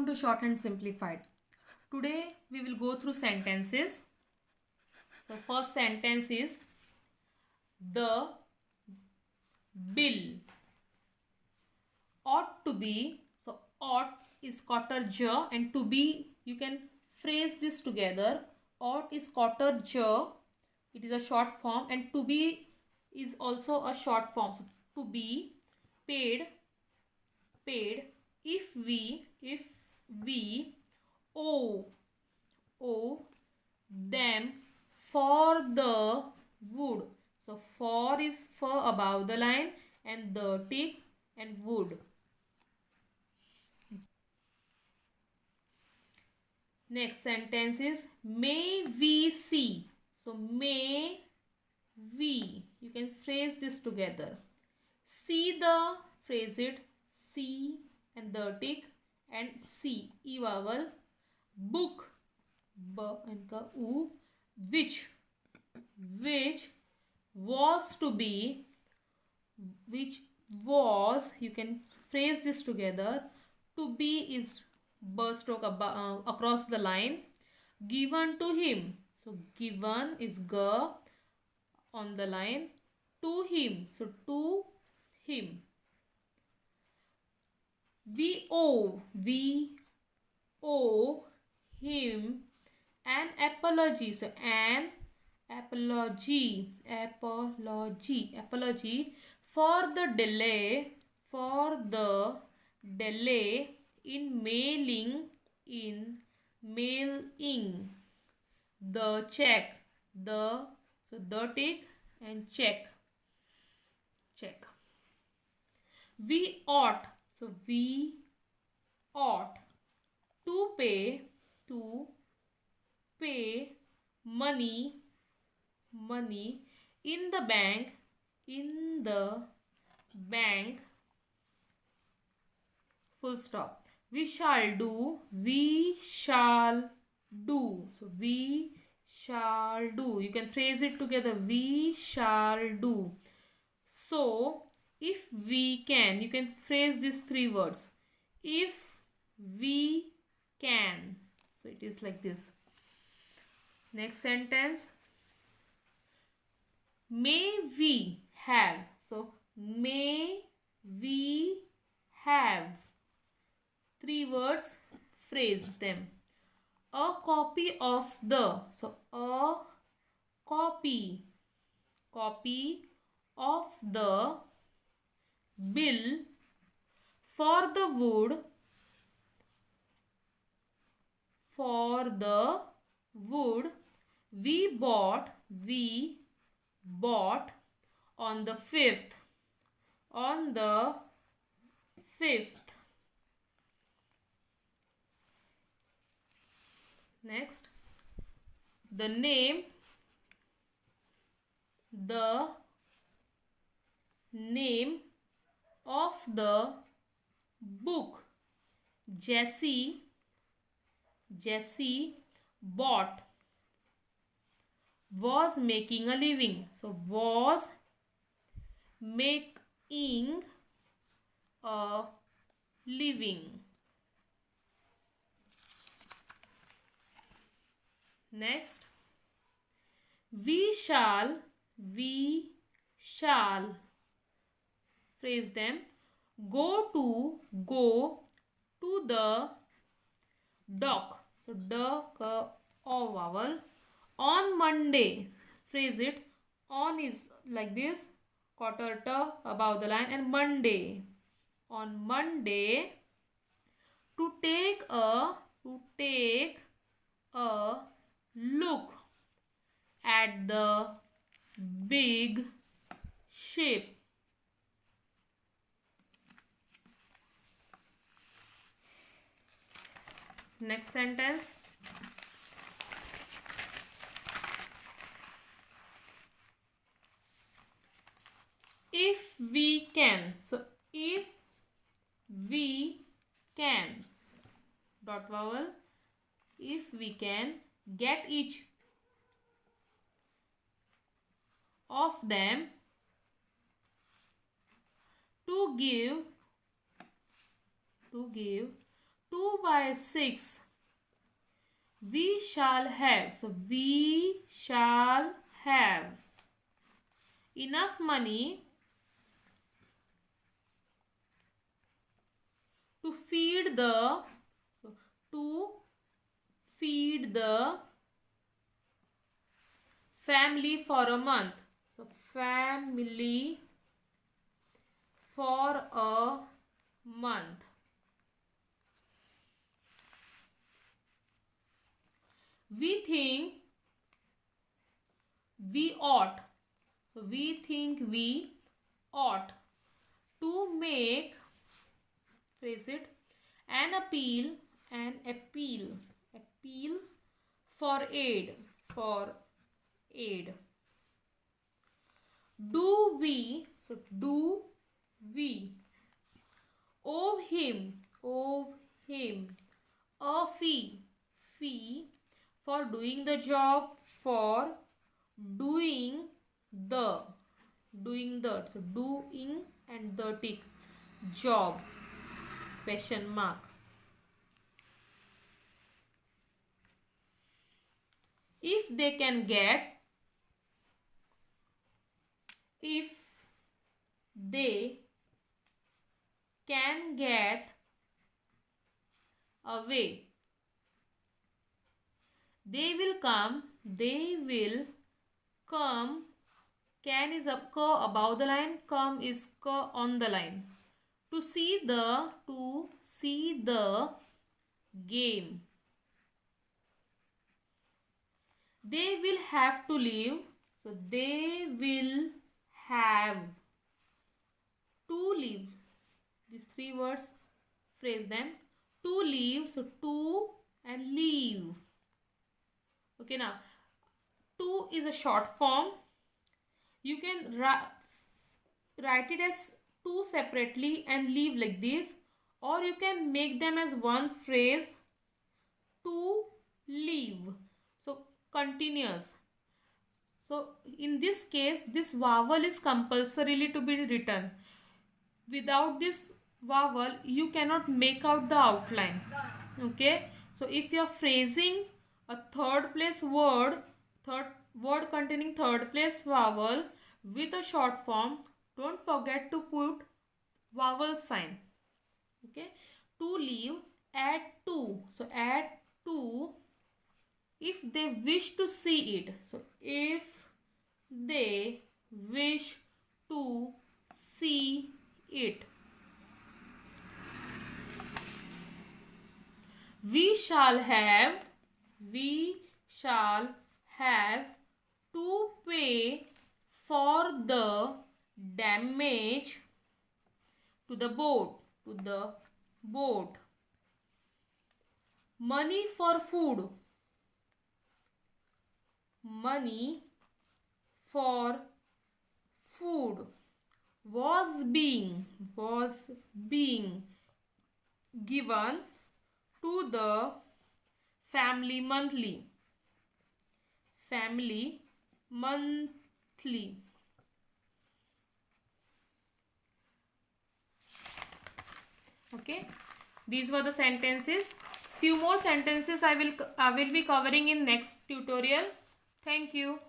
Welcome to Shorthand Simplified. Today we will go through sentences. So first sentence is the bill ought to be. So ought is quarter j and to be, you can phrase this together. Ought is quarter j. It is a short form and to be is also a short form. So to be paid if we owe them for the wood. So for is for above the line and the tick and wood. Next sentence is may we see. So may we, you can phrase this together. See the, phrase it, see and the tick and see, e vowel. Book, b and ka u, which was to be, which was, you can phrase this together. To be is b stroke across the line. Given to him, so given is g on the line. To him, so to him. We owe him an apology. So an apology for the delay in mailing the check. So the tick and check. We ought, so we ought to pay money in the bank, full stop. We shall do. So we shall do. You can phrase it together. We shall do. So if we can, you can phrase these three words. If we can. So it is like this. Next sentence. May we have. So may we have. Three words, phrase them. A copy of the. So a copy of the bill for the wood we bought on the 5th. Next, the name of the book Jessie bought was making a living. So was making a living. Next, we shall phrase them. Go to the dock. So dock, o vowel. On Monday, phrase it. On is like this, quarter t above the line, and Monday. On Monday, to take a look at the big ship. Next sentence. If we can. So if we can, dot vowel. If we can get each of them to give 2 by 6. We shall have. So we shall have enough money to feed the family for a month. So family for a month. We think we ought. So we think we ought to make, phrase it, an appeal for aid. Do we, so do we owe him a fee for doing the job, for doing the so doing and the tick job, question mark. If they can get away, they will come. Can is up, k above the line, come is k on the line. To see the game. They will have to leave. So they will have to leave. These three words, phrase them. To leave, so to and leave. Okay, now to is a short form. You can write it as two separately and leave like this, or you can make them as one phrase, to leave. So continuous. So in this case, this vowel is compulsorily to be written. Without this vowel, you cannot make out the outline. Okay. So if you are phrasing a third place word containing third place vowel with a short form, don't forget to put vowel sign. Okay. To leave, add to. So add to if they wish to see it. So if they wish to see it. We shall have to pay for the damage to the boat. Money for food. Money for food was being given to the family monthly. Okay, these were the sentences. Few more sentences I will be covering in next tutorial. Thank you.